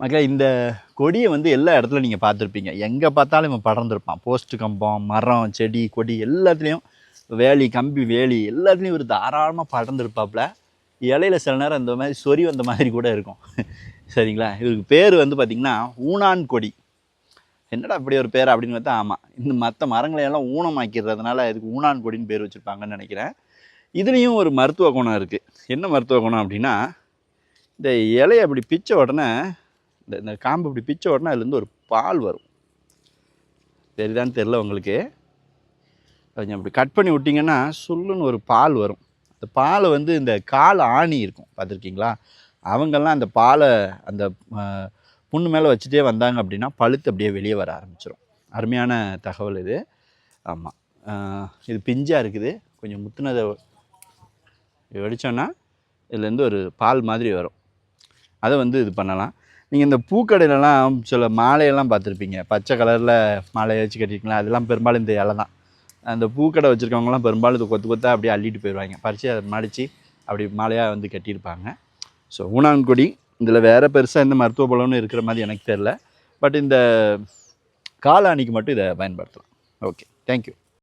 மக்களே இந்த கொடியை வந்து எல்லா இடத்துல நீங்கள் பார்த்துருப்பீங்க. எங்கே பார்த்தாலும் இவன் படர்ந்துருப்பான். போஸ்ட்டு கம்பம், மரம், செடி, கொடி எல்லாத்துலேயும், வேலி, கம்பி வேலி எல்லாத்துலேயும் ஒரு தாராளமாக படர்ந்துருப்பாப்புல. இலையில சில நேரம் இந்த மாதிரி சொறி வந்த மாதிரி கூட இருக்கும். சரிங்களா? இதுக்கு பேர் வந்து பார்த்திங்கன்னா ஊனான் கொடி. என்னடா இப்படி ஒரு பேர் அப்படின்னு பார்த்தா, ஆமாம், இந்த மற்ற மரங்களையெல்லாம் ஊனமாக்கிறதுனால இதுக்கு ஊனான் கொடின்னு பேர் வச்சுருப்பாங்கன்னு நினைக்கிறேன். இதுலேயும் ஒரு மருத்துவ குணம் இருக்குது. என்ன மருத்துவ குணம் அப்படின்னா, இந்த இலையை அப்படி பிச்ச உடனே, இந்த காம்பு இப்படி பிச்ச உடனே அதுலேருந்து ஒரு பால் வரும். சரிதான்னு தெரில உங்களுக்கு. கொஞ்சம் அப்படி கட் பண்ணி விட்டிங்கன்னா சுல்லுன்னு ஒரு பால் வரும். அந்த பாலை வந்து இந்த கால் ஆணி இருக்கும் பார்த்துருக்கீங்களா, அவங்கெல்லாம் அந்த பாலை அந்த புண்ணு மேலே வச்சுட்டே வந்தாங்க அப்படின்னா பழுத்து அப்படியே வெளியே வர ஆரம்பிச்சிடும். அருமையான தகவல் இது. ஆமாம், இது பிஞ்சாக இருக்குது. கொஞ்சம் முத்துனதை வெடித்தோன்னா இதுலேருந்து ஒரு பால் மாதிரி வரும். அதை வந்து இது பண்ணலாம். நீங்கள் இந்த பூக்கடையிலலாம் சில மாலையெல்லாம் பார்த்துருப்பீங்க. பச்சை கலரில் மாலையை வச்சு கட்டிருக்கீங்களா, அதெல்லாம் பெரும்பாலும் இந்த இலை தான். அந்த பூக்கடை வச்சுருக்கவங்களாம் பெரும்பாலும் இது கொத்து கொத்தாக அப்படியே அள்ளிட்டு போயிடுவாங்க. பறித்து அதை மடித்து அப்படி மாலையாக வந்து கட்டியிருப்பாங்க. ஸோ ஊனான்கொடி இதில் வேறு பெருசாக எந்த மருத்துவ பலனும் இருக்கிற மாதிரி எனக்கு தெரில. பட் இந்த காலாணிக்கு மட்டும் இதை பயன்படுத்தலாம். Okay, thank you.